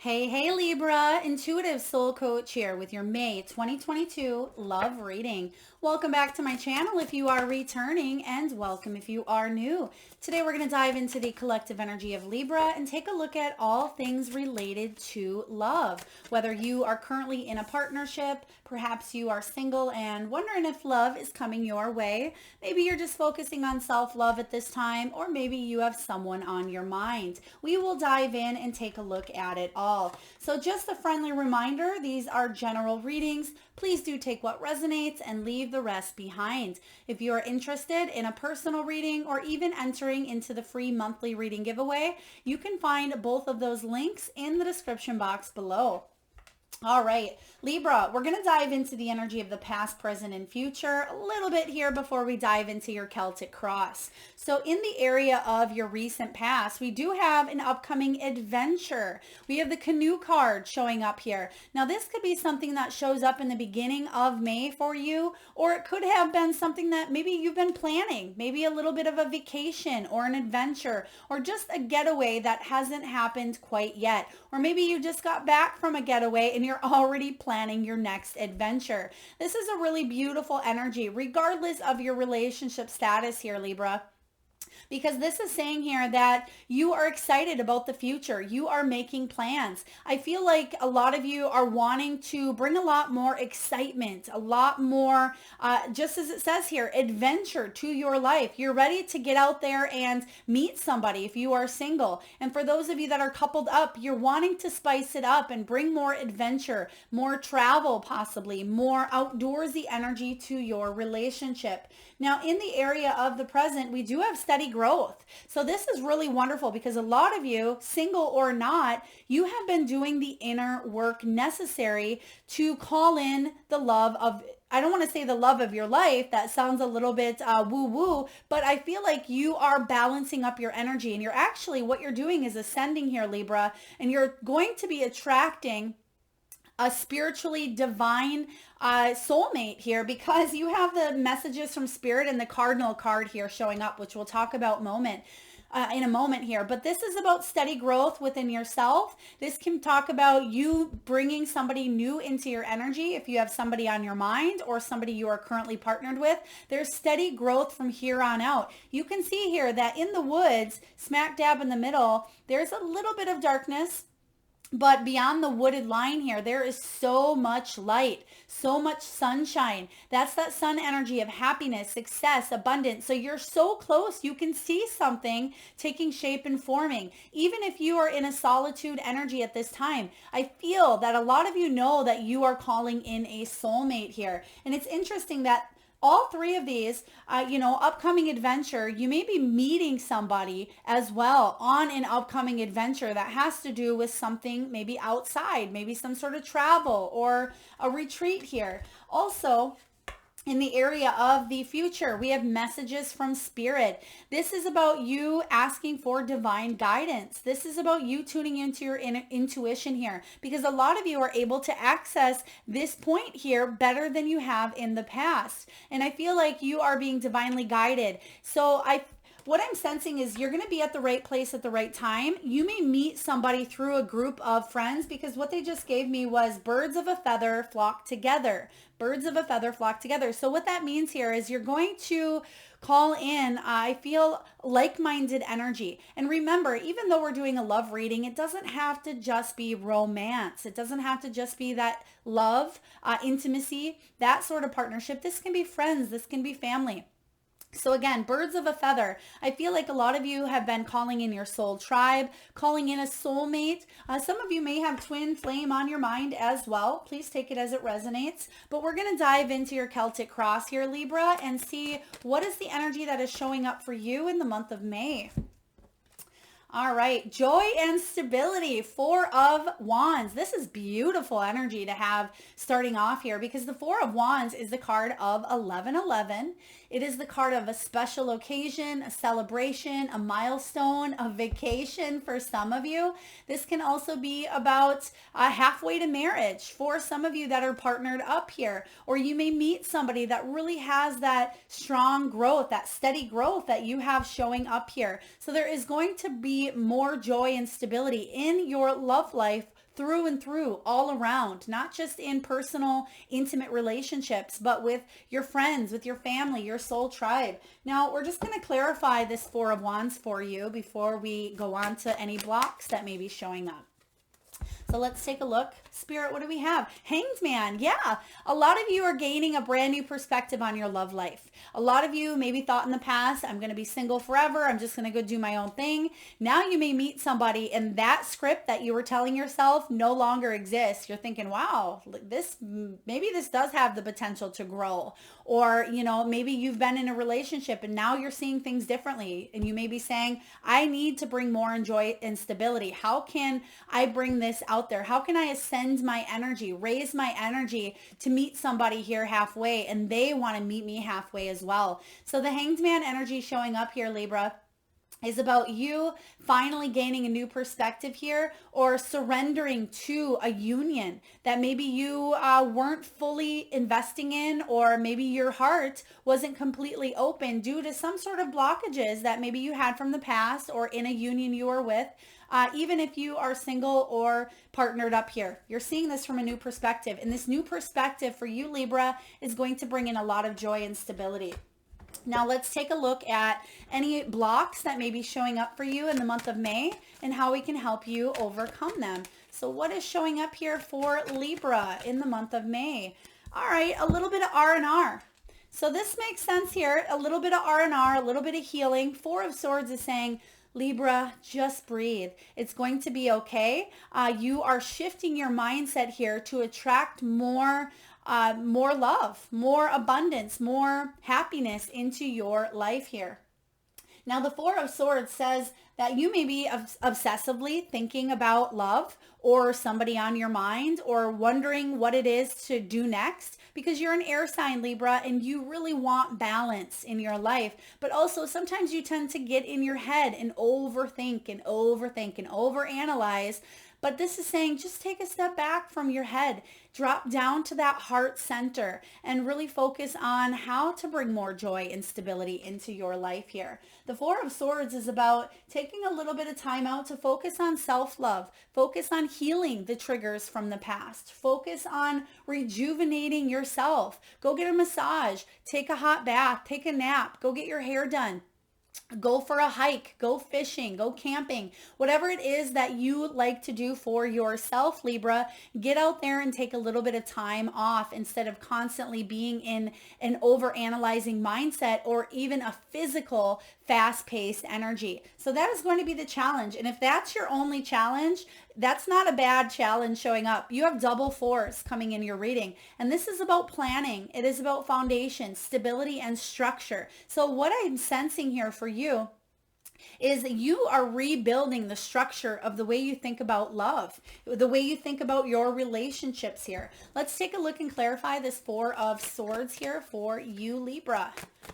Hey Libra, intuitive soul coach here with your May 2022 love reading. Welcome back to my channel if you are returning, and welcome if you are new. Today we're going to dive into the collective energy of Libra and take a look at all things related to love. Whether you are currently in a partnership, perhaps you are single and wondering if love is coming your way. Maybe you're just focusing on self-love at this time, or maybe you have someone on your mind. We will dive in and take a look at it all. So just a friendly reminder, these are general readings. Please do take what resonates and leave the rest behind. If you are interested in a personal reading or even entering into the free monthly reading giveaway, you can find both of those links in the description box below. All right, Libra, we're going to dive into the energy of the past, present, and future a little bit here before we dive into your Celtic cross. So in the area of your recent past, we do have an upcoming adventure. We have the canoe card showing up here. Now, this could be something that shows up in the beginning of May for you, or it could have been something that maybe you've been planning, maybe a little bit of a vacation or an adventure, or just a getaway that hasn't happened quite yet. Or maybe you just got back from a getaway and you're already planning your next adventure. This is a really beautiful energy, regardless of your relationship status here, Libra. Because this is saying here that you are excited about the future. You are making plans. I feel like a lot of you are wanting to bring a lot more excitement, a lot more, just as it says here, adventure to your life. You're ready to get out there and meet somebody if you are single. And for those of you that are coupled up, you're wanting to spice it up and bring more adventure, more travel possibly, more outdoorsy energy to your relationship. Now, in the area of the present, we do have steady growth. So this is really wonderful because a lot of you, single or not, you have been doing the inner work necessary to call in the love of, I don't want to say the love of your life. That sounds a little bit woo-woo, but I feel like you are balancing up your energy, and you're actually, what you're doing is ascending here, Libra, and you're going to be attracting a spiritually divine soulmate here, because you have the messages from spirit and the cardinal card here showing up, which we'll talk about in a moment here. But this is about steady growth within yourself. This can talk about you bringing somebody new into your energy. If you have somebody on your mind or somebody you are currently partnered with, there's steady growth from here on out. You can see here that in the woods, smack dab in the middle, there's a little bit of darkness. But beyond the wooded line here, there is so much light, so much sunshine. That's that sun energy of happiness, success, abundance. So you're so close, you can see something taking shape and forming. Even if you are in a solitude energy at this time, I feel that a lot of you know that you are calling in a soulmate here. And it's interesting that all three of these, upcoming adventure, you may be meeting somebody as well on an upcoming adventure that has to do with something maybe outside, maybe some sort of travel or a retreat here. Also, in the area of the future, we have messages from spirit. This is about you asking for divine guidance. This is about you tuning into your intuition here, because a lot of you are able to access this point here better than you have in the past. And I feel like you are being divinely guided. So what I'm sensing is you're going to be at the right place at the right time. You may meet somebody through a group of friends, because what they just gave me was birds of a feather flock together. Birds of a feather flock together. So what that means here is you're going to call in, I feel, like-minded energy. And remember, even though we're doing a love reading, it doesn't have to just be romance. It doesn't have to just be that love, intimacy, that sort of partnership. This can be friends. This can be family. So again, birds of a feather. I feel like a lot of you have been calling in your soul tribe, calling in a soulmate. Some of you may have twin flame on your mind as well. Please take it as it resonates. But we're going to dive into your Celtic cross here, Libra, and see what is the energy that is showing up for you in the month of May. All right, joy and stability, 4 of Wands. This is beautiful energy to have starting off here, because the 4 of Wands is the card of 1111. It is the card of a special occasion, a celebration, a milestone, a vacation for some of you. This can also be about halfway to marriage for some of you that are partnered up here. Or you may meet somebody that really has that strong growth, that steady growth that you have showing up here. So there is going to be more joy and stability in your love life through and through, all around, not just in personal, intimate relationships, but with your friends, with your family, your soul tribe. Now, we're just going to clarify this Four of Wands for you before we go on to any blocks that may be showing up. So let's take a look. Spirit, what do we have? Hanged Man. Yeah. A lot of you are gaining a brand new perspective on your love life. A lot of you maybe thought in the past, I'm going to be single forever. I'm just going to go do my own thing. Now you may meet somebody and that script that you were telling yourself no longer exists. You're thinking, wow, maybe this does have the potential to grow. Or, maybe you've been in a relationship and now you're seeing things differently. And you may be saying, I need to bring more joy and stability. How can I bring this out there? How can I ascend my energy, raise my energy to meet somebody here halfway, and they want to meet me halfway as well? So the Hanged Man energy showing up here, Libra, is about you finally gaining a new perspective here, or surrendering to a union that maybe you weren't fully investing in, or maybe your heart wasn't completely open due to some sort of blockages that maybe you had from the past or in a union you were with. Even if you are single or partnered up here, you're seeing this from a new perspective. And this new perspective for you, Libra, is going to bring in a lot of joy and stability. Now let's take a look at any blocks that may be showing up for you in the month of May and how we can help you overcome them. So what is showing up here for Libra in the month of May? All right, a little bit of R&R. So this makes sense here. A little bit of R&R, a little bit of healing. Four of Swords is saying, Libra, just breathe. It's going to be okay. You are shifting your mindset here to attract more love, more abundance, more happiness into your life here. Now, the Four of Swords says that you may be obsessively thinking about love or somebody on your mind, or wondering what it is to do next, because you're an air sign, Libra, and you really want balance in your life. But also sometimes you tend to get in your head and overthink and overanalyze. But this is saying, just take a step back from your head, drop down to that heart center, and really focus on how to bring more joy and stability into your life here. The Four of Swords is about taking a little bit of time out to focus on self-love, focus on healing the triggers from the past, focus on rejuvenating yourself. Go get a massage, take a hot bath, take a nap, go get your hair done. Go for a hike, go fishing, go camping, whatever it is that you like to do for yourself, Libra. Get out there and take a little bit of time off instead of constantly being in an overanalyzing mindset, or even a physical fast-paced energy. So that is going to be the challenge. And if that's your only challenge, that's not a bad challenge showing up. You have double force coming in your reading. And this is about planning. It is about foundation, stability, and structure. So what I'm sensing here for you is you are rebuilding the structure of the way you think about love, the way you think about your relationships here. Let's take a look and clarify this Four of Swords here for you, Libra.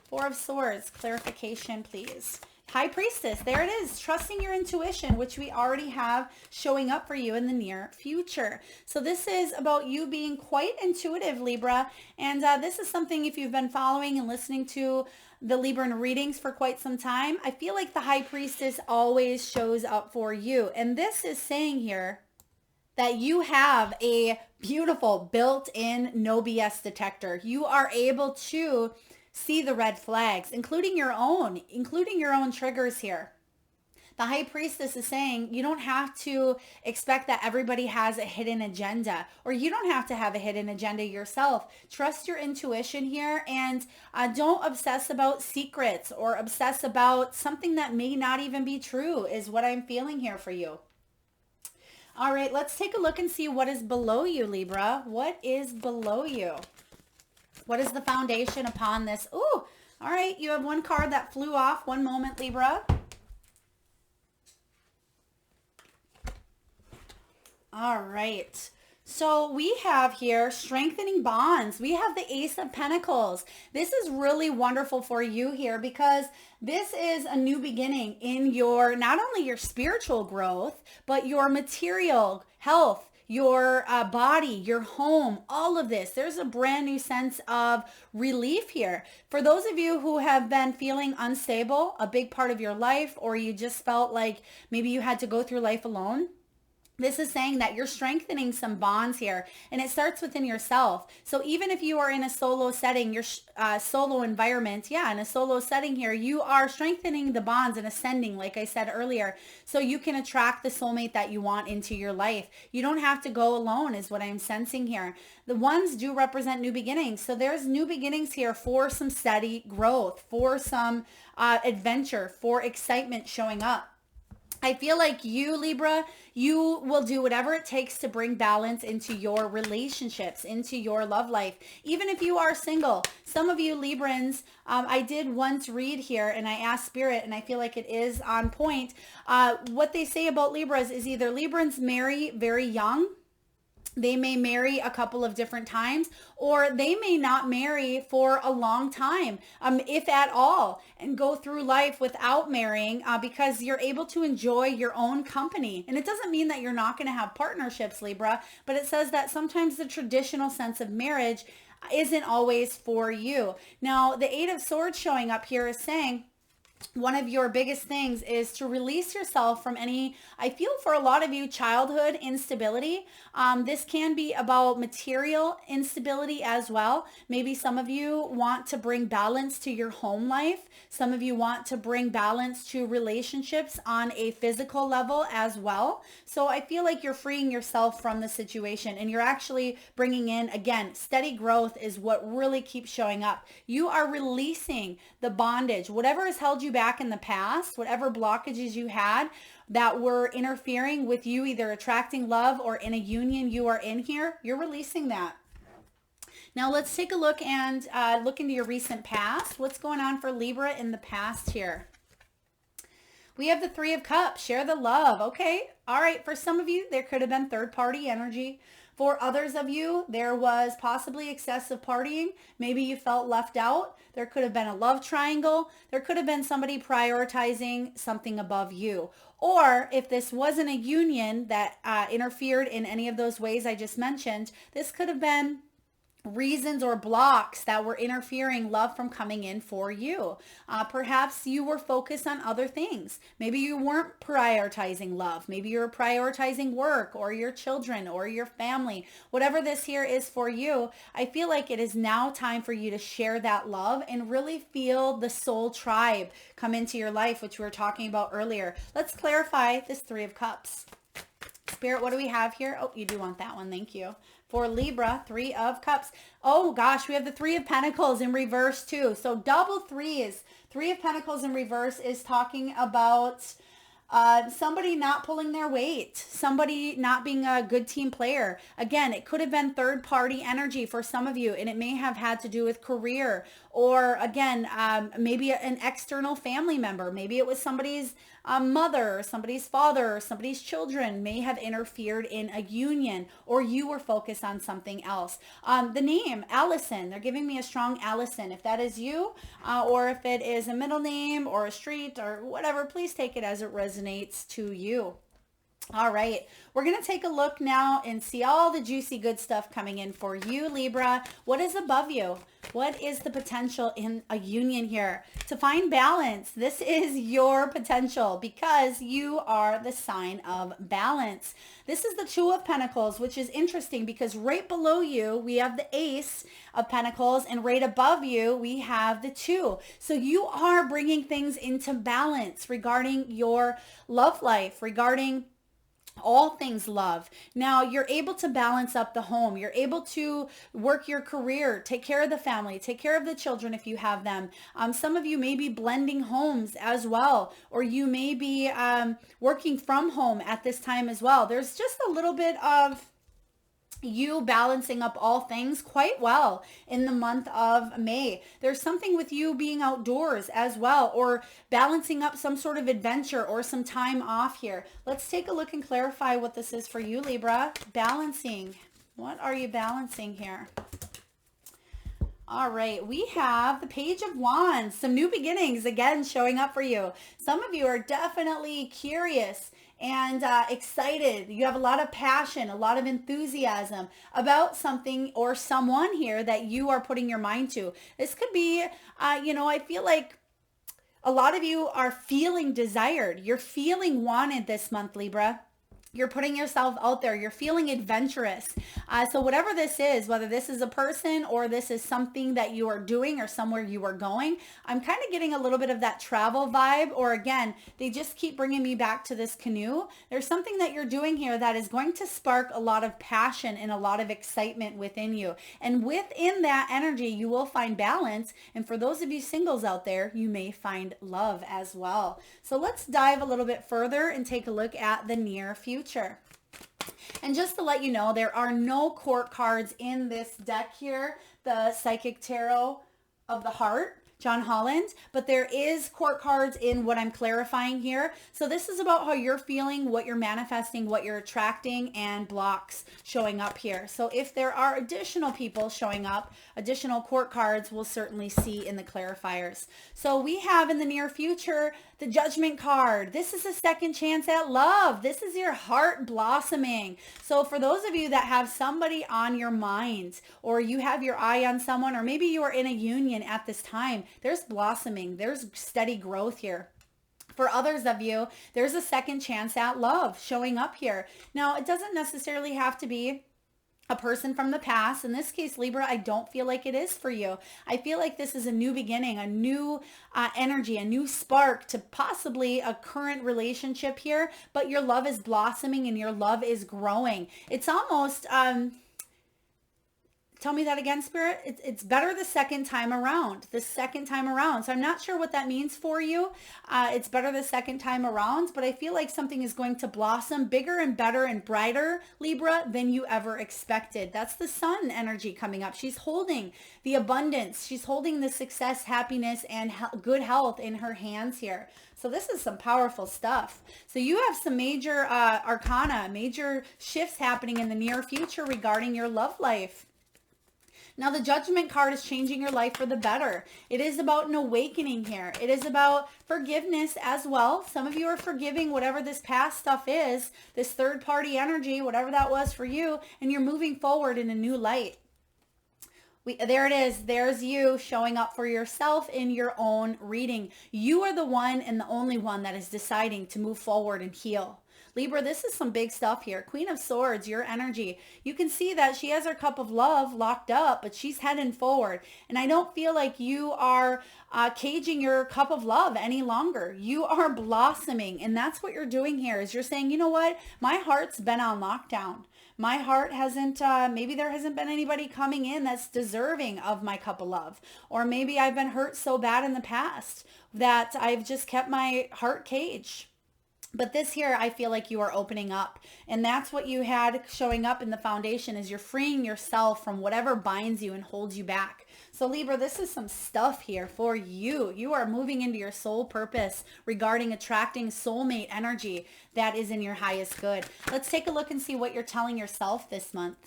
Four of Swords, clarification, please. High Priestess, there it is, trusting your intuition, which we already have showing up for you in the near future. So this is about you being quite intuitive, Libra. And this is something, if you've been following and listening to the Libran readings for quite some time, I feel like the High Priestess always shows up for you. And this is saying here that you have a beautiful built-in no BS detector. You are able to see the red flags, including your own triggers here. The High Priestess is saying you don't have to expect that everybody has a hidden agenda, or you don't have to have a hidden agenda yourself. Trust your intuition here, and don't obsess about secrets or obsess about something that may not even be true, is what I'm feeling here for you. All right, let's take a look and see what is below you, Libra. What is below you? What is the foundation upon this? Ooh, all right. You have one card that flew off. One moment, Libra. All right. So we have here strengthening bonds. We have the Ace of Pentacles. This is really wonderful for you here, because this is a new beginning in your, not only your spiritual growth, but your material health, your body, your home, all of this. There's a brand new sense of relief here. For those of you who have been feeling unstable, a big part of your life, or you just felt like maybe you had to go through life alone, This is saying that you're strengthening some bonds here, and it starts within yourself. So even if you are in a solo setting, your solo environment, yeah, in a solo setting here, you are strengthening the bonds and ascending, like I said earlier, so you can attract the soulmate that you want into your life. You don't have to go alone is what I'm sensing here. The ones do represent new beginnings. So there's new beginnings here for some steady growth, for some adventure, for excitement showing up. I feel like you, Libra, you will do whatever it takes to bring balance into your relationships, into your love life, even if you are single. Some of you Librans, I did once read here and I asked Spirit, and I feel like it is on point. What they say about Libras is either Librans marry very young, they may marry a couple of different times, or they may not marry for a long time, if at all, and go through life without marrying because you're able to enjoy your own company. And it doesn't mean that you're not going to have partnerships, Libra, but it says that sometimes the traditional sense of marriage isn't always for you. Now, the Eight of Swords showing up here is saying, one of your biggest things is to release yourself from any, I feel for a lot of you, childhood instability. This can be about material instability as well. Maybe some of you want to bring balance to your home life. Some of you want to bring balance to relationships on a physical level as well. So I feel like you're freeing yourself from the situation, and you're actually bringing in, again, steady growth is what really keeps showing up. You are releasing the bondage, whatever has held you back in the past, whatever blockages you had that were interfering with you either attracting love or in a union you are in here, you're releasing that. Now let's take a look and look into your recent past. What's going on for Libra in the past here? We have the Three of Cups. Share the love. Okay. All right. For some of you, there could have been third-party energy. For others of you, there was possibly excessive partying. Maybe you felt left out. There could have been a love triangle. There could have been somebody prioritizing something above you. Or if this wasn't a union that interfered in any of those ways I just mentioned, this could have been reasons or blocks that were interfering love from coming in for you. Perhaps you were focused on other things. Maybe you weren't prioritizing love. Maybe you're prioritizing work or your children or your family. Whatever this here is for you, I feel like it is now time for you to share that love and really feel the soul tribe come into your life, which we were talking about earlier. Let's clarify this Three of Cups. Spirit, what do we have here? Oh, you do want that one. Thank you. For Libra, Three of Cups. Oh gosh, we have the Three of Pentacles in reverse too. So double threes. Three of Pentacles in reverse is talking about somebody not pulling their weight, somebody not being a good team player. Again, it could have been third party energy for some of you, and it may have had to do with career, or again, maybe an external family member. Maybe it was somebody's mother, or somebody's father, or somebody's children may have interfered in a union, or you were focused on something else. The name, Allison, they're giving me a strong Allison. If that is you, or if it is a middle name or a street or whatever, please take it as it resonates to you. All right, we're going to take a look now and see all the juicy good stuff coming in for you, Libra. What is above you? What is the potential in a union here? To find balance, this is your potential because you are the sign of balance. This is the Two of Pentacles, which is interesting because right below you, we have the Ace of Pentacles, and right above you, we have the Two. So you are bringing things into balance regarding your love life, regarding all things love. Now you're able to balance up the home. You're able to work your career, take care of the family, take care of the children if you have them. Some of you may be blending homes as well, or you may be working from home at this time as well. There's just a little bit of you balancing up all things quite well in the month of May. There's something with you being outdoors as well, or balancing up some sort of adventure or some time off here. Let's take a look and clarify what this is for you, Libra. Balancing. What are you balancing here? All right, we have the Page of Wands, some new beginnings again showing up for you. Some of you are definitely curious and excited. You have a lot of passion, a lot of enthusiasm about something or someone here that you are putting your mind to. This could be, I feel like a lot of you are feeling desired. You're feeling wanted this month, Libra. You're putting yourself out there. You're feeling adventurous. So whatever this is, whether this is a person or this is something that you are doing or somewhere you are going, I'm kind of getting a little bit of that travel vibe. Or again, they just keep bringing me back to this canoe. There's something that you're doing here that is going to spark a lot of passion and a lot of excitement within you. And within that energy, you will find balance. And for those of you singles out there, you may find love as well. So let's dive a little bit further and take a look at the near future. And just to let you know, there are no court cards in this deck here, the Psychic Tarot of the Heart, John Holland, but there is court cards in what I'm clarifying here. So this is about how you're feeling, what you're manifesting, what you're attracting, and blocks showing up here. So if there are additional people showing up, additional court cards, we'll certainly see in the clarifiers. So we have in the near future, the Judgment card. This is a second chance at love. This is your heart blossoming. So for those of you that have somebody on your mind, or you have your eye on someone, or maybe you are in a union at this time, there's blossoming. There's steady growth here. For others of you, there's a second chance at love showing up here. Now, it doesn't necessarily have to be a person from the past. In this case, Libra, I don't feel like it is for you. I feel like this is a new beginning, a new energy, a new spark to possibly a current relationship here, but your love is blossoming and your love is growing. It's almost, tell me that again, Spirit. It's better the second time around. The second time around. So I'm not sure what that means for you. It's better the second time around, but I feel like something is going to blossom bigger and better and brighter, Libra, than you ever expected. That's the sun energy coming up. She's holding the abundance. She's holding the success, happiness, and good health in her hands here. So this is some powerful stuff. So you have some major arcana, major shifts happening in the near future regarding your love life. Now, the Judgment card is changing your life for the better. It is about an awakening here. It is about forgiveness as well. Some of you are forgiving whatever this past stuff is, this third party energy, whatever that was for you, and you're moving forward in a new light. There it is. There's you showing up for yourself in your own reading. You are the one and the only one that is deciding to move forward and heal. Libra, this is some big stuff here. Queen of Swords, your energy. You can see that she has her cup of love locked up, but she's heading forward. And I don't feel like you are caging your cup of love any longer. You are blossoming. And that's what you're doing here is you're saying, you know what? My heart's been on lockdown. My heart hasn't, maybe there hasn't been anybody coming in that's deserving of my cup of love. Or maybe I've been hurt so bad in the past that I've just kept my heart caged. But this here, I feel like you are opening up. And that's what you had showing up in the foundation is you're freeing yourself from whatever binds you and holds you back. So Libra, this is some stuff here for you. You are moving into your soul purpose regarding attracting soulmate energy that is in your highest good. Let's take a look and see what you're telling yourself this month.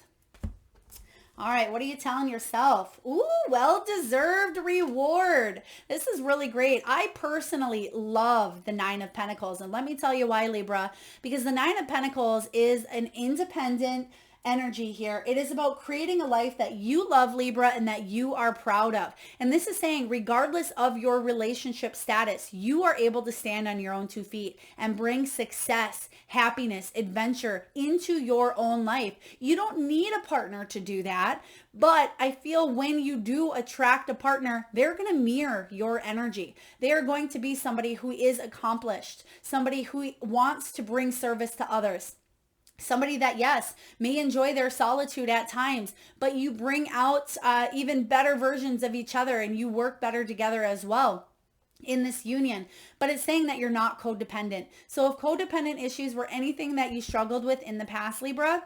All right, what are you telling yourself? Ooh, well-deserved reward. This is really great. I personally love the Nine of Pentacles. And let me tell you why, Libra. Because the Nine of Pentacles is an independent energy here. It is about creating a life that you love, Libra, and that you are proud of. And this is saying, regardless of your relationship status, you are able to stand on your own 2 feet and bring success, happiness, adventure into your own life. You don't need a partner to do that. But I feel when you do attract a partner, they're going to mirror your energy. They are going to be somebody who is accomplished, somebody who wants to bring service to others. Somebody that, yes, may enjoy their solitude at times, but you bring out even better versions of each other and you work better together as well in this union. But it's saying that you're not codependent. So if codependent issues were anything that you struggled with in the past, Libra,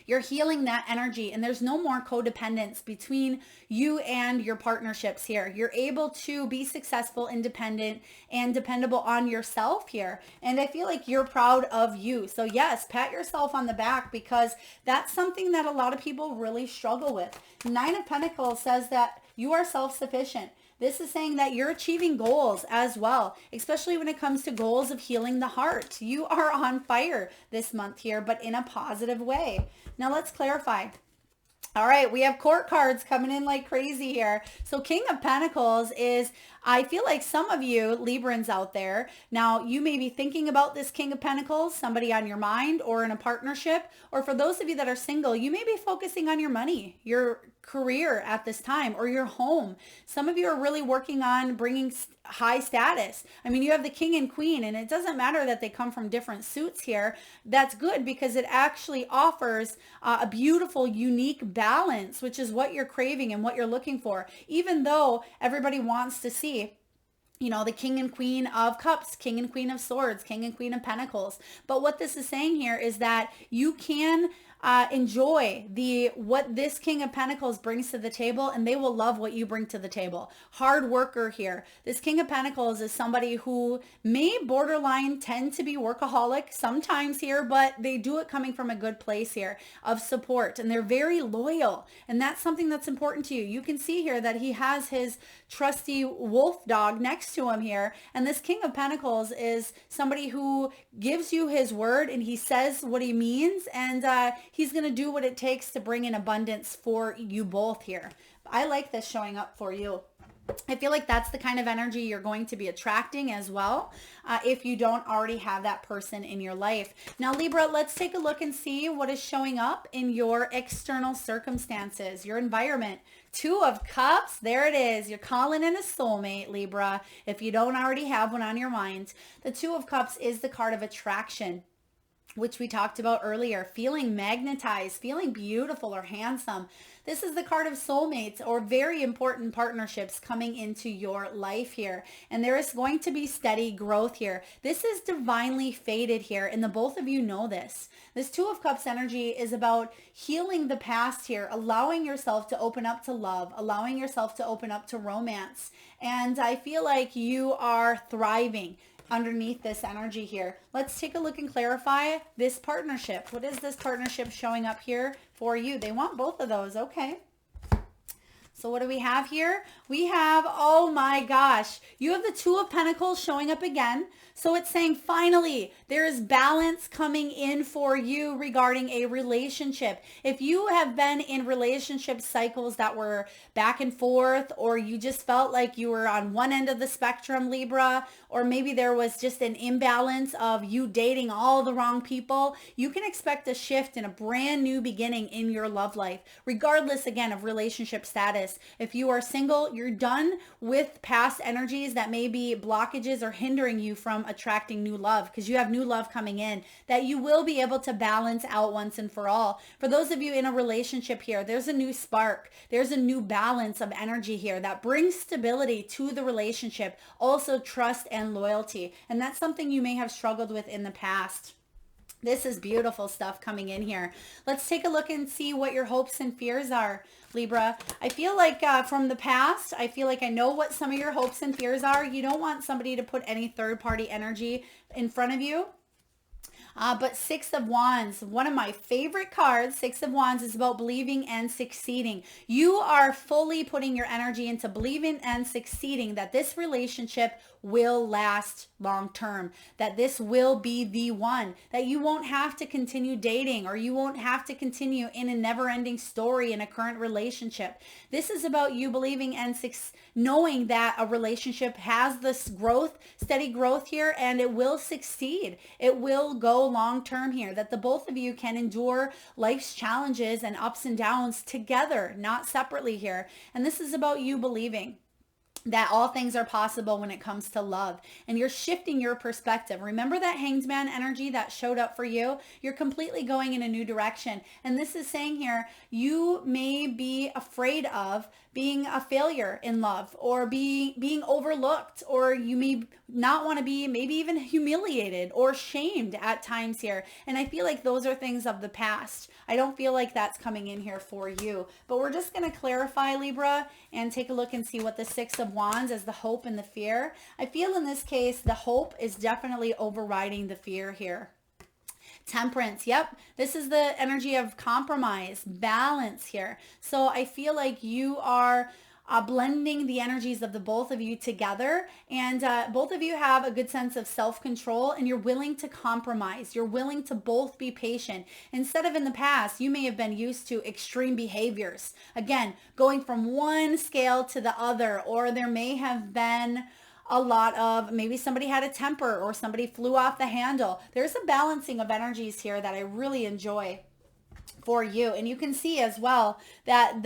you're healing that energy and there's no more codependence between you and your partnerships here. You're able to be successful, independent, and dependable on yourself here. And I feel like you're proud of you. So yes, pat yourself on the back because that's something that a lot of people really struggle with. Nine of Pentacles says that you are self-sufficient. This is saying that you're achieving goals as well, especially when it comes to goals of healing the heart. You are on fire this month here, but in a positive way. Now let's clarify. All right, we have court cards coming in like crazy here. So King of Pentacles is, I feel like some of you Librans out there, now you may be thinking about this King of Pentacles, somebody on your mind or in a partnership, or for those of you that are single, you may be focusing on your money, your career at this time, or your home. Some of you are really working on bringing high status. I mean, you have the king and queen, and it doesn't matter that they come from different suits here. That's good because it actually offers a beautiful, unique balance, which is what you're craving and what you're looking for. Even though everybody wants to see, you know, the king and queen of cups, king and queen of swords, king and queen of pentacles. But what this is saying here is that you can enjoy what this king of pentacles brings to the table, and they will love what you bring to the table. Hard worker here. This king of pentacles is somebody who may borderline tend to be workaholic sometimes here, but they do it coming from a good place here of support, and they're very loyal, and that's something that's important to you. You can see here that he has his trusty wolf dog next to him here, and this king of pentacles is somebody who gives you his word, and he says what he means, and he's going to do what it takes to bring in abundance for you both here. I like this showing up for you. I feel like that's the kind of energy you're going to be attracting as well, if you don't already have that person in your life. Now, Libra, let's take a look and see what is showing up in your external circumstances, your environment. Two of Cups, there it is. You're calling in a soulmate, Libra, if you don't already have one on your mind. The Two of Cups is the card of attraction, which we talked about earlier, feeling magnetized, feeling beautiful or handsome. This is the card of soulmates or very important partnerships coming into your life here. And there is going to be steady growth here. This is divinely fated here, and the both of you know this. This Two of Cups energy is about healing the past here, allowing yourself to open up to love, allowing yourself to open up to romance. And I feel like you are thriving underneath this energy here. Let's take a look and clarify this partnership. What is this partnership showing up here for you? They want both of those. Okay. So what do we have here? We have, oh my gosh, you have the Two of Pentacles showing up again. So it's saying finally there is balance coming in for you regarding a relationship. If you have been in relationship cycles that were back and forth, or you just felt like you were on one end of the spectrum, Libra, or maybe there was just an imbalance of you dating all the wrong people, you can expect a shift and a brand new beginning in your love life, regardless again of relationship status. If you are single, you're done with past energies that may be blockages or hindering you from attracting new love, because you have new love coming in that you will be able to balance out once and for all. For those of you in a relationship here, there's a new spark. There's a new balance of energy here that brings stability to the relationship, also trust and loyalty. And that's something you may have struggled with in the past. This is beautiful stuff coming in here. Let's take a look and see what your hopes and fears are, Libra. I feel like from the past, I feel like I know what some of your hopes and fears are. You don't want somebody to put any third-party energy in front of you. But Six of Wands, one of my favorite cards, Six of Wands, is about believing and succeeding. You are fully putting your energy into believing and succeeding that this relationship will last long term, that this will be the one, that you won't have to continue dating, or you won't have to continue in a never-ending story in a current relationship. This is about you believing and knowing that a relationship has this growth, steady growth here, and it will succeed. It will go long term here, that the both of you can endure life's challenges and ups and downs together, not separately here. And this is about you believing that all things are possible when it comes to love, and you're shifting your perspective. Remember that Hanged Man energy that showed up for you? You're completely going in a new direction. And this is saying here, you may be afraid of being a failure in love, or being overlooked, or you may not want to be maybe even humiliated or shamed at times here. And I feel like those are things of the past. I don't feel like that's coming in here for you. But we're just going to clarify, Libra, and take a look and see what the Six of Wands is, the hope and the fear. I feel in this case, the hope is definitely overriding the fear here. Temperance. Yep. This is the energy of compromise, balance here. So I feel like you are blending the energies of the both of you together. And both of you have a good sense of self-control, and you're willing to compromise. You're willing to both be patient. Instead of in the past, you may have been used to extreme behaviors. Again, going from one scale to the other, or there may have been a lot of, maybe somebody had a temper or somebody flew off the handle. There's a balancing of energies here that I really enjoy for you. And you can see as well that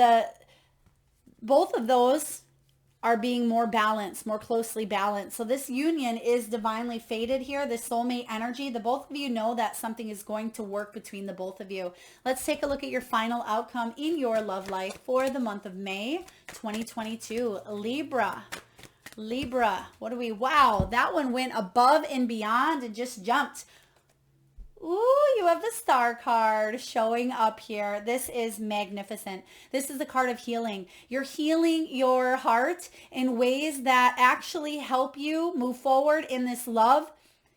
both of those are being more balanced, more closely balanced. So this union is divinely fated here, this soulmate energy. The both of you know that something is going to work between the both of you. Let's take a look at your final outcome in your love life for the month of May 2022. Libra. Libra, what do we, wow, that one went above and beyond and just jumped. Ooh, you have the star card showing up here. This is magnificent. This is the card of healing. You're healing your heart in ways that actually help you move forward in this love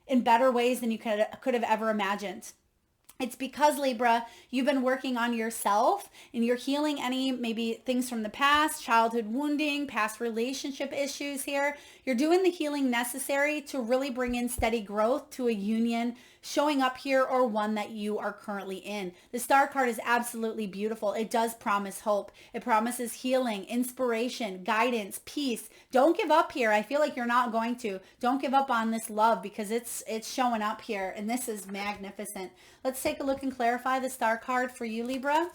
in better ways than you could have ever imagined. It's because, Libra, you've been working on yourself and you're healing any maybe things from the past, childhood wounding, past relationship issues here. You're doing the healing necessary to really bring in steady growth to a union showing up here, or one that you are currently in. The star card is absolutely beautiful. It does promise hope. It promises healing, inspiration, guidance, peace. Don't give up here. I feel like you're not going to. Don't give up on this love, because it's showing up here, and this is magnificent. Let's take a look and clarify the star card for you, Libra.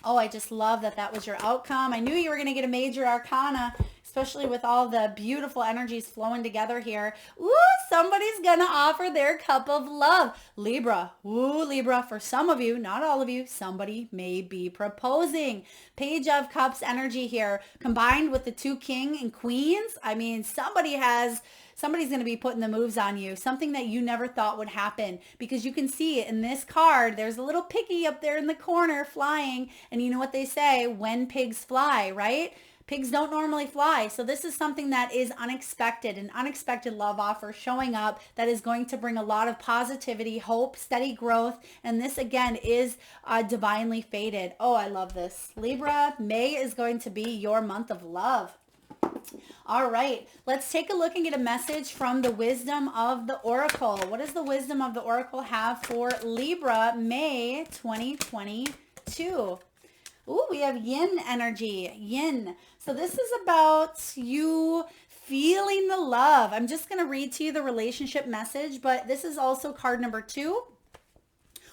Oh, I just love that that was your outcome. I knew you were going to get a major arcana, especially with all the beautiful energies flowing together here. Ooh, somebody's going to offer their cup of love. Libra. Ooh, Libra. For some of you, not all of you, somebody may be proposing. Page of Cups energy here, combined with the two king and queens. I mean, somebody's going to be putting the moves on you, something that you never thought would happen, because you can see in this card, there's a little piggy up there in the corner flying. And you know what they say, when pigs fly, right? Pigs don't normally fly. So this is something that is unexpected, an unexpected love offer showing up that is going to bring a lot of positivity, hope, steady growth. And this again is divinely fated. Oh, I love this. Libra, May is going to be your month of love. All right, let's take a look and get a message from the wisdom of the oracle. What does the wisdom of the oracle have for Libra, May 2022? Ooh, we have yin energy, yin. So this is about you feeling the love. I'm just going to read to you the relationship message, but this is also card number 2,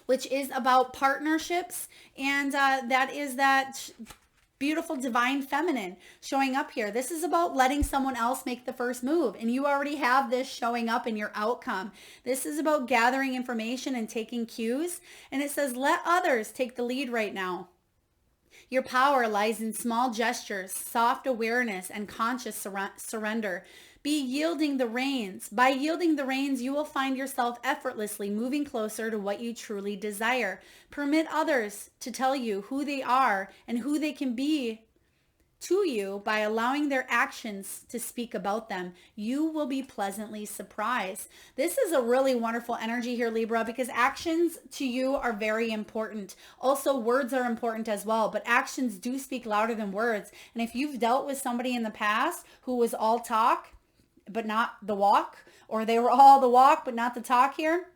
which is about partnerships. And that is that beautiful divine feminine showing up here. This is about letting someone else make the first move, and you already have this showing up in your outcome. This is about gathering information and taking cues, and it says let others take the lead right now. Your power lies in small gestures, soft awareness, and conscious surrender. Be yielding the reins. By yielding the reins, you will find yourself effortlessly moving closer to what you truly desire. Permit others to tell you who they are and who they can be to you by allowing their actions to speak about them. You will be pleasantly surprised. This is a really wonderful energy here, Libra, because actions to you are very important. Also, words are important as well, but actions do speak louder than words. And if you've dealt with somebody in the past who was all talk, but not the walk, or they were all the walk, but not the talk here,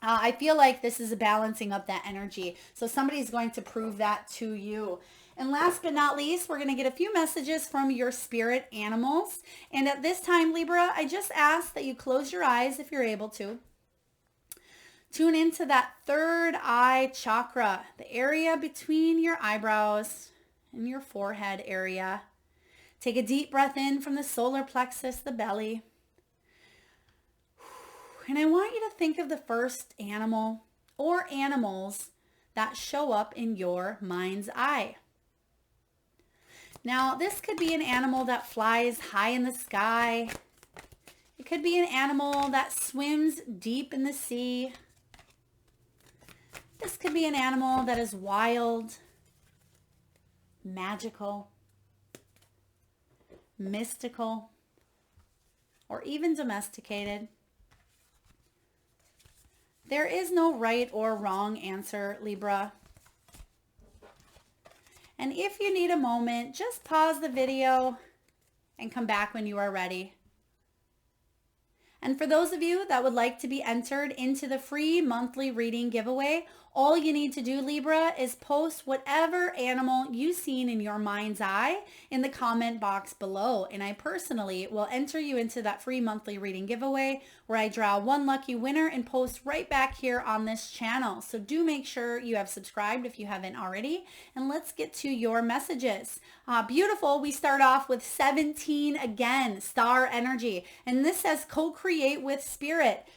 I feel like this is a balancing of that energy. So somebody's going to prove that to you. And last but not least, we're going to get a few messages from your spirit animals. And at this time, Libra, I just ask that you close your eyes if you're able to. Tune into that third eye chakra, the area between your eyebrows and your forehead area. Take a deep breath in from the solar plexus, the belly. And I want you to think of the first animal or animals that show up in your mind's eye. Now, this could be an animal that flies high in the sky. It could be an animal that swims deep in the sea. This could be an animal that is wild, magical, mystical, or even domesticated. There is no right or wrong answer, Libra. And if you need a moment, just pause the video and come back when you are ready. And for those of you that would like to be entered into the free monthly reading giveaway, all you need to do, Libra, is post whatever animal you've seen in your mind's eye in the comment box below. And I personally will enter you into that free monthly reading giveaway where I draw one lucky winner and post right back here on this channel. So do make sure you have subscribed if you haven't already. And let's get to your messages. Beautiful. We start off with 17 again, star energy. And this says co-create with spirit.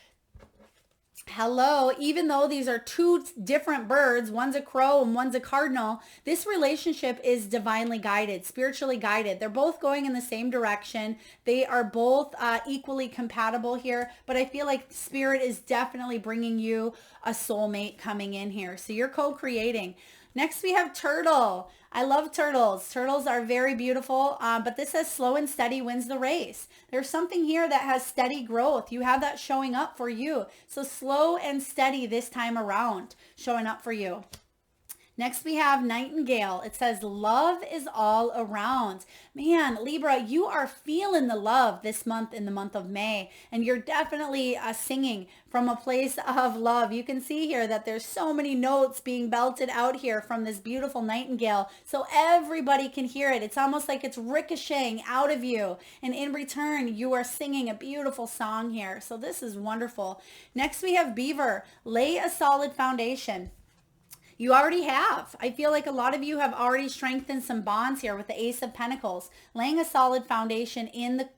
Hello, even though these are two different birds, one's a crow and one's a cardinal, this relationship is divinely guided, spiritually guided. They're both going in the same direction. They are both equally compatible here, but I feel like spirit is definitely bringing you a soulmate coming in here. So you're co-creating. Next, we have turtle. I love turtles. Turtles are very beautiful, but this says slow and steady wins the race. There's something here that has steady growth. You have that showing up for you. So slow and steady this time around, showing up for you. Next, we have Nightingale. It says, love is all around. Man, Libra, you are feeling the love this month in the month of May, and you're definitely singing from a place of love. You can see here that there's so many notes being belted out here from this beautiful nightingale, so everybody can hear it. It's almost like it's ricocheting out of you, and in return, you are singing a beautiful song here. So this is wonderful. Next, we have Beaver. Lay a solid foundation. You already have. I feel like a lot of you have already strengthened some bonds here with the Ace of Pentacles, laying a solid foundation in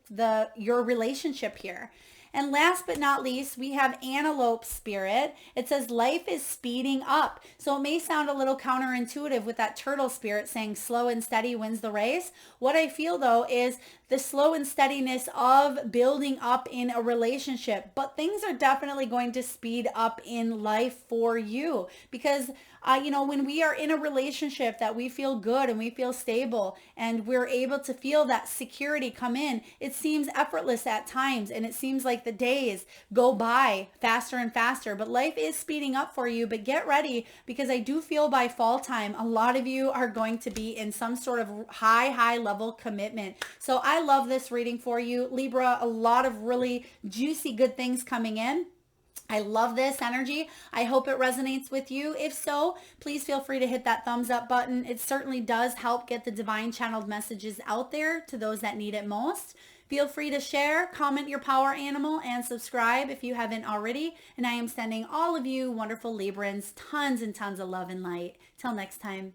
your relationship here. And last but not least, we have Antelope Spirit. It says life is speeding up. So it may sound a little counterintuitive with that turtle spirit saying slow and steady wins the race. What I feel though is the slow and steadiness of building up in a relationship. But things are definitely going to speed up in life for you because when we are in a relationship that we feel good and we feel stable and we're able to feel that security come in, it seems effortless at times and it seems like the days go by faster and faster, but life is speeding up for you. But get ready because I do feel by fall time, a lot of you are going to be in some sort of high level commitment. So I love this reading for you, Libra. A lot of really juicy, good things coming in. I love this energy. I hope it resonates with you. If so, please feel free to hit that thumbs up button. It certainly does help get the divine channeled messages out there to those that need it most. Feel free to share, comment your power animal, and subscribe if you haven't already. And I am sending all of you wonderful Librans tons and tons of love and light. Till next time.